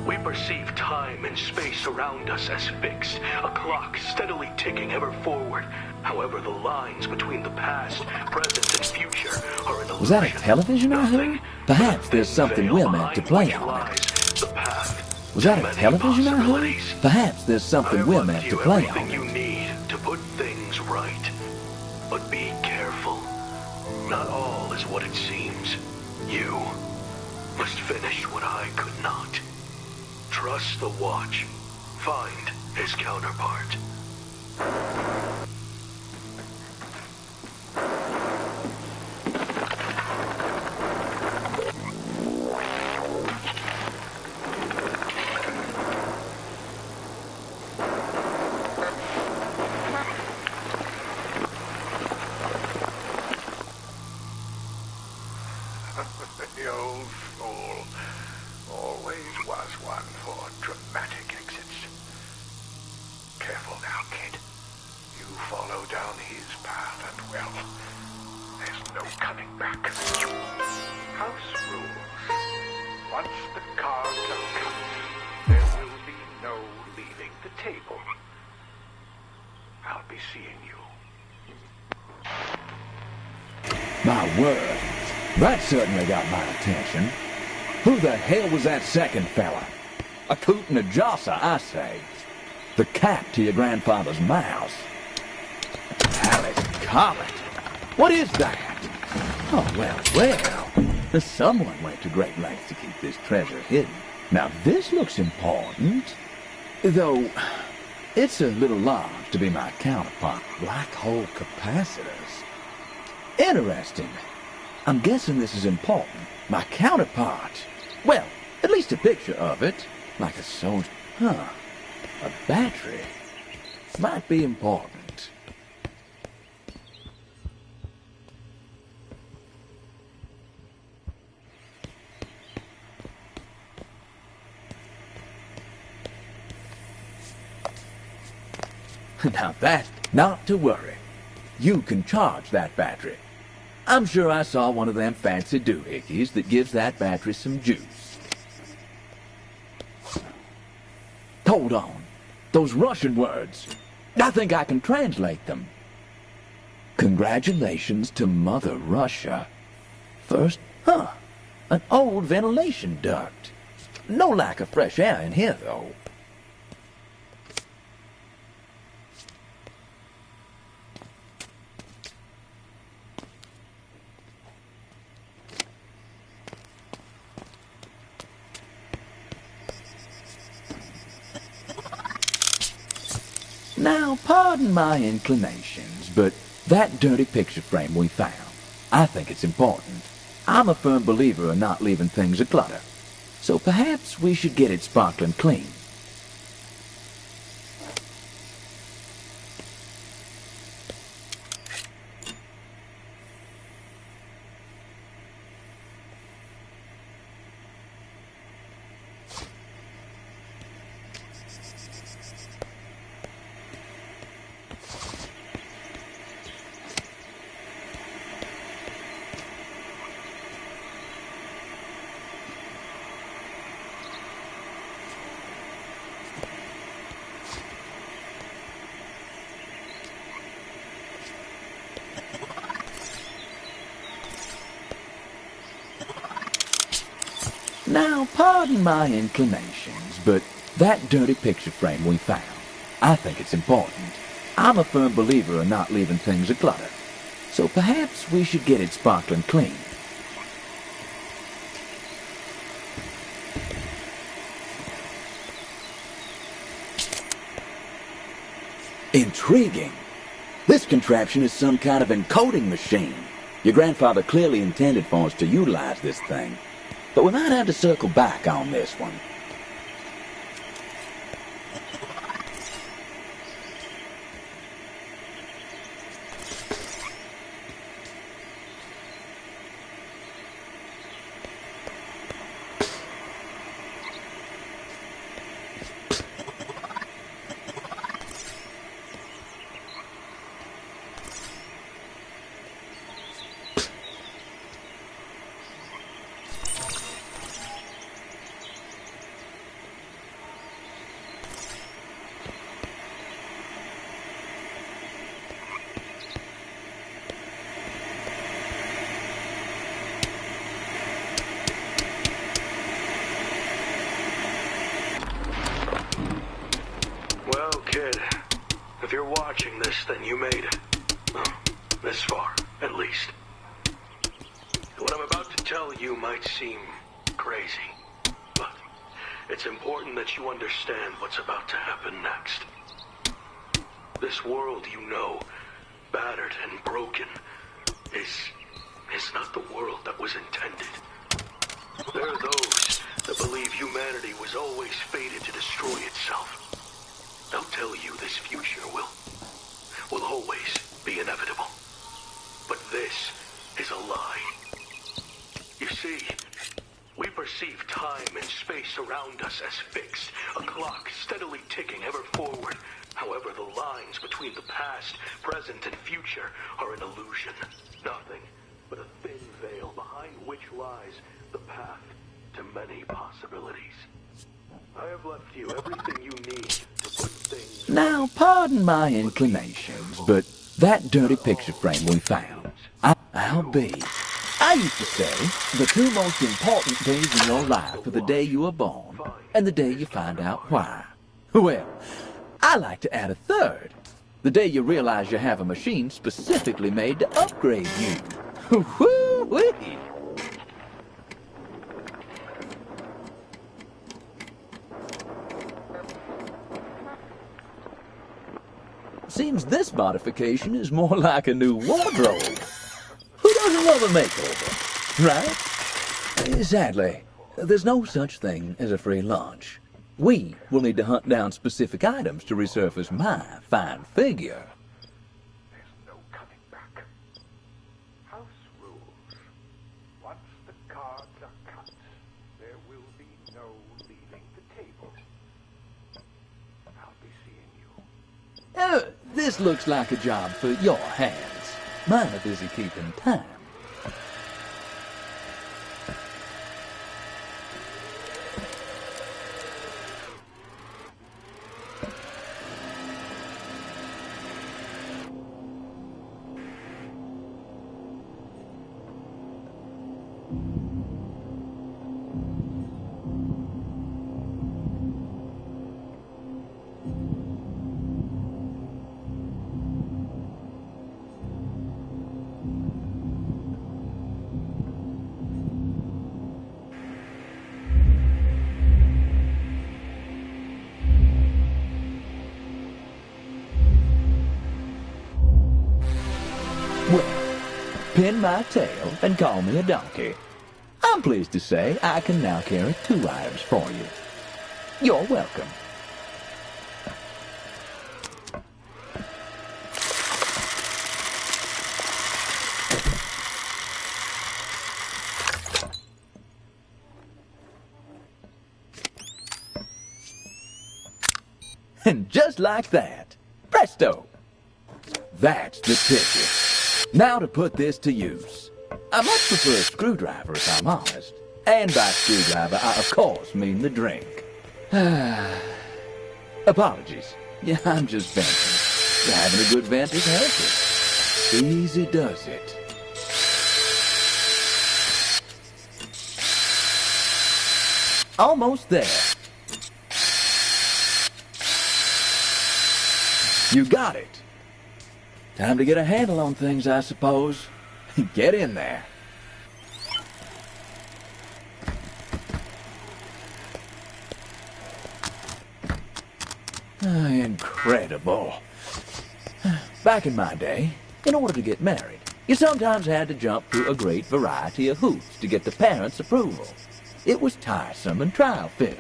we perceive time and space around us as fixed, a clock steadily ticking ever forward. However, the lines between the past, present, and future are an illusion. Was that a television I heard? Perhaps there's something we're meant to play on it. Was that a television I heard? Perhaps there's something we're meant to play on everything you need to put things right. But be careful. Not all is what it seems. You must finish what I could not. Trust the Watch. Find his counterpart. The old fool always was one for dramatic exits. Careful now, kid. You follow down his path and, well, there's no coming back. House rules. Once the cards are cut, there will be no leaving the table. I'll be seeing you. My word, that certainly got my attention. Who the hell was that second fella? A coot and a josser, I say. The cat to your grandfather's mouse. Alice Comet. What is that? Oh, well. Someone went to great lengths to keep this treasure hidden. Now, this looks important. Though, it's a little large to be my counterpart. Black hole capacitors. Interesting. I'm guessing this is important. My counterpart. Well, at least a picture of it. Like a soldier. A battery. Might be important. Now that, not to worry. You can charge that battery. I'm sure I saw one of them fancy doohickeys that gives that battery some juice. Hold on. Those Russian words. I think I can translate them. Congratulations to Mother Russia. First, an old ventilation duct. No lack of fresh air in here, though. Now, pardon my inclinations, but that dirty picture frame we found, I think it's important. I'm a firm believer in not leaving things a clutter, so perhaps we should get it sparkling clean. Now, pardon my inclinations, but that dirty picture frame we found, I think it's important. I'm a firm believer in not leaving things a clutter, so perhaps we should get it sparkling clean. Intriguing. This contraption is some kind of encoding machine. Your grandfather clearly intended for us to utilize this thing. But we might have to circle back on this one. If you're watching this, then you made it. Well, this far, at least. What I'm about to tell you might seem crazy, but it's important that you understand what's about to happen next. This world you know, battered and broken, is not the world that was intended. There are those that believe humanity was always fated to destroy itself. They'll tell you this future will always be inevitable. But this is a lie. You see, we perceive time and space around us as fixed, a clock steadily ticking ever forward. However, the lines between the past, present, and future are an illusion. Nothing but a thin veil behind which lies the path to many possibilities. I have left you everything you need to put things... Now, pardon my inclinations, but that dirty picture frame we found, I'll be. I used to say, the two most important days in your life are the day you were born and the day you find out why. Well, I like to add a third. The day you realize you have a machine specifically made to upgrade you. Woo-wee! Seems this modification is more like a new wardrobe. Who doesn't love a makeover, right? Sadly, there's no such thing as a free lunch. We will need to hunt down specific items to resurface my fine figure. There's no coming back. House rules. Once the cards are cut, there will be no leaving the table. I'll be seeing you. This looks like a job for your hands. Mine are busy keeping time. pin my tail and call me a donkey. I'm pleased to say I can now carry 2 items for you. You're welcome. And just like that, presto! That's the ticket. Now to put this to use. I much prefer a screwdriver if I'm honest. And by screwdriver, I of course mean the drink. Apologies. Yeah, I'm just venting. Having a good vent is healthy. Easy does it. Almost there. You got it. Time to get a handle on things, I suppose. Get in there. Incredible. Back in my day, in order to get married, you sometimes had to jump through a great variety of hoops to get the parents' approval. It was tiresome and trial-filled.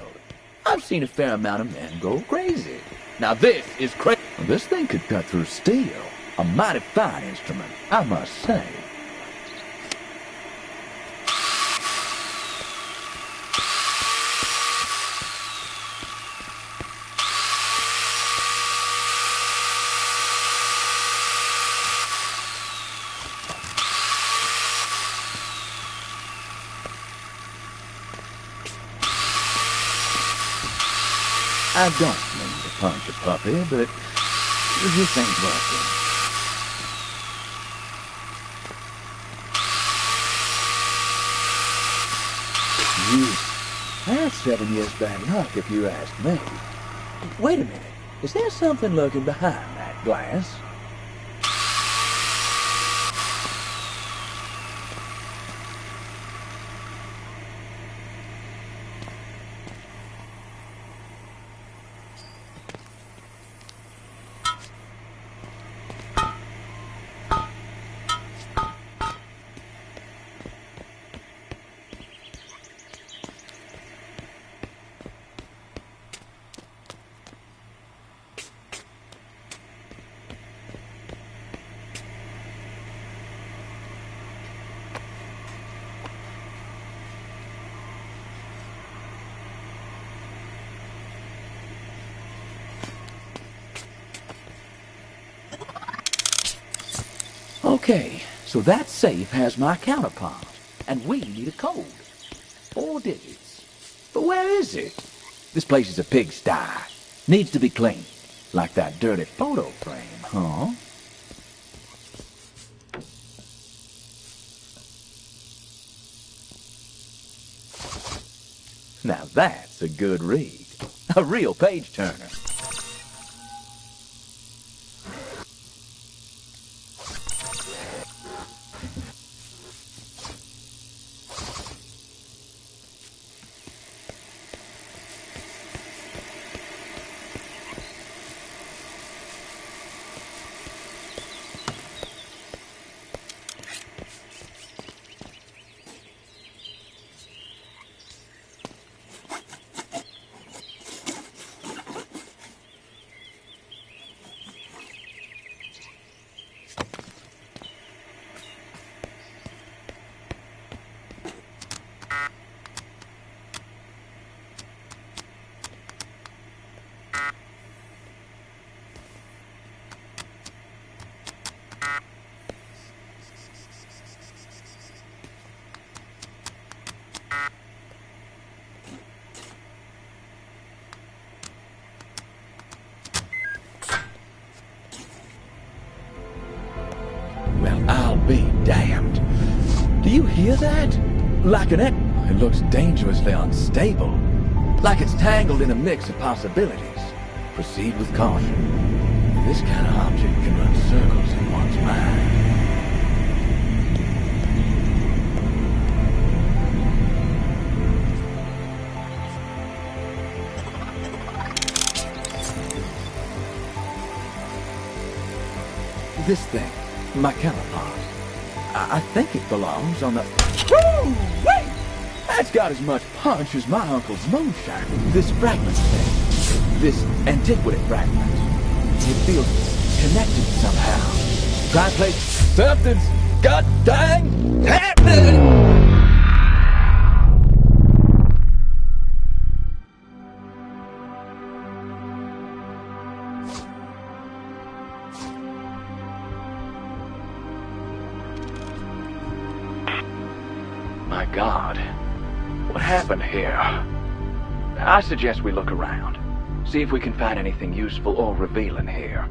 I've seen a fair amount of men go crazy. Now this is crazy. This thing could cut through steel. A mighty fine instrument, I must say. I don't mean to punch a puppy, but this ain't working. That's 7 years bad luck if you ask me. Wait a minute. Is there something lurking behind that glass? Okay, so that safe has my counterpart, and we need a code. 4 digits. But where is it? This place is a pigsty. Needs to be cleaned. Like that dirty photo frame, huh? Now that's a good read. A real page-turner. Well, I'll be damned. Do you hear that? Like an It looks dangerously unstable. Like it's tangled in a mix of possibilities. Proceed with caution. This kind of object can run circles in one's mind. This thing, my counterpart. I think it belongs on the... Woo! Wait! That's got as much punch as my uncle's moonshine. This fragment thing. This antiquity fragment. It feels connected somehow. Try and play something's god dang happening! My God, what happened here? I suggest we look around. See if we can find anything useful or revealing here.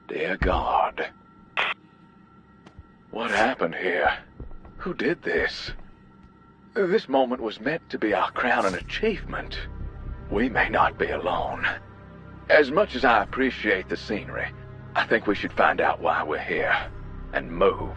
Dear God. What happened here? Who did this? This moment was meant to be our crowning achievement. We may not be alone. As much as I appreciate the scenery, I think we should find out why we're here and move.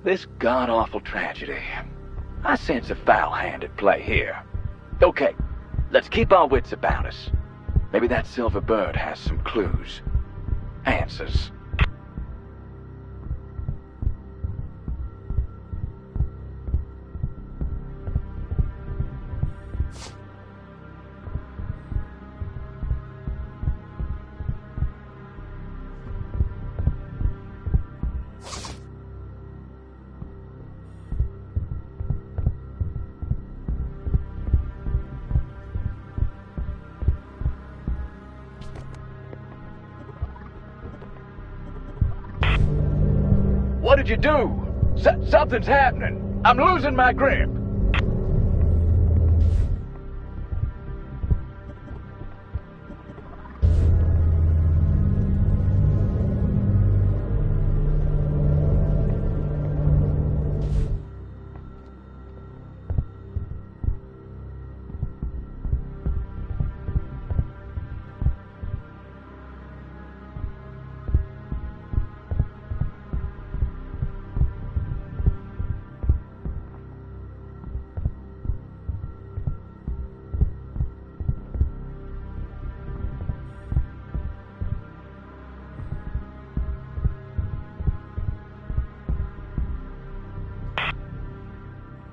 This god-awful tragedy. I sense a foul hand at play here. Okay, let's keep our wits about us. Maybe that silver bird has some clues. Answers. What did you do? Something's happening. I'm losing my grip.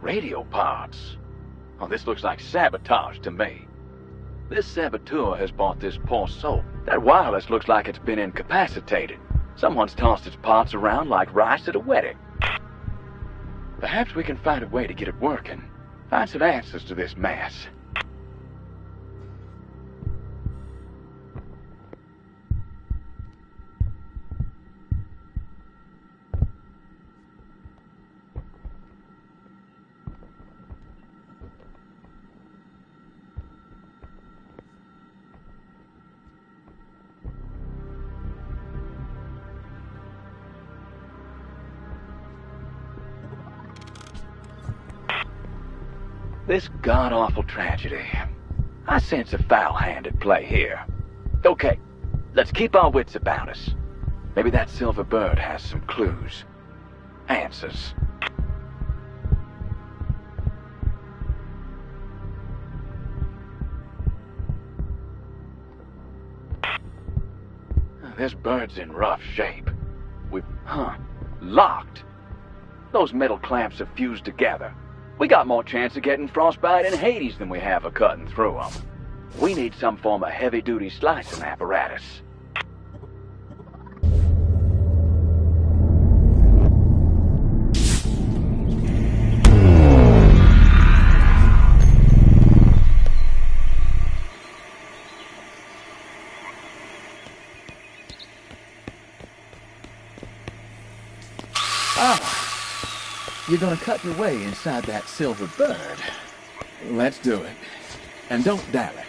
Radio parts. Oh, this looks like sabotage to me. This saboteur has bought this poor soul. That wireless looks like it's been incapacitated. Someone's tossed its parts around like rice at a wedding. Perhaps we can find a way to get it working. Find some answers to this mess. This god-awful tragedy. I sense a foul hand at play here. Okay, let's keep our wits about us. Maybe that silver bird has some clues. Answers. This bird's in rough shape. Locked. Those metal clamps have fused together. We got more chance of getting frostbite in Hades than we have of cutting through them. We need some form of heavy-duty slicing apparatus. You're gonna cut your way inside that silver bird. Let's do it. And don't dally.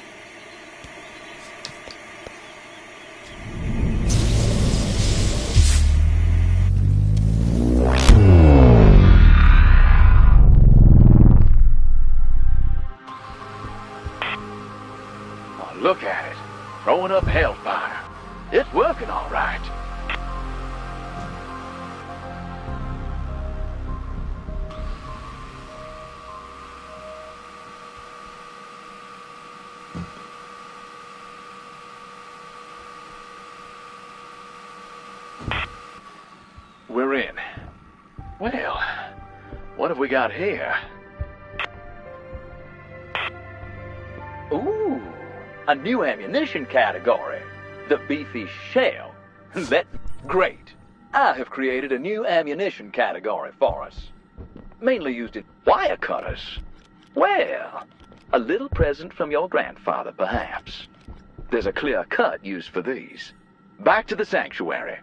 Oh, look at it. Throwing up hellfire. It's working all right. We're in. Well, what have we got here? Ooh, a new ammunition category. The beefy shell. Great. I have created a new ammunition category for us. Mainly used in wire cutters. Well, a little present from your grandfather, perhaps. There's a clear cut used for these. Back to the sanctuary.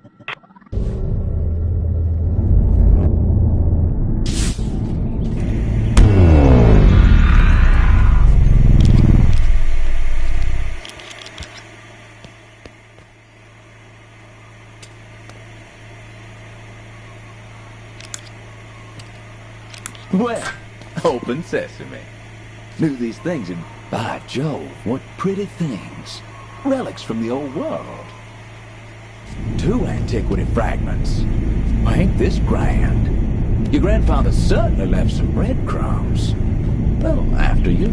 Well, open sesame. Knew these things and by Jove, what pretty things. Relics from the old world. 2 antiquity fragments. Why, ain't this grand? Your grandfather certainly left some breadcrumbs. Well, after you.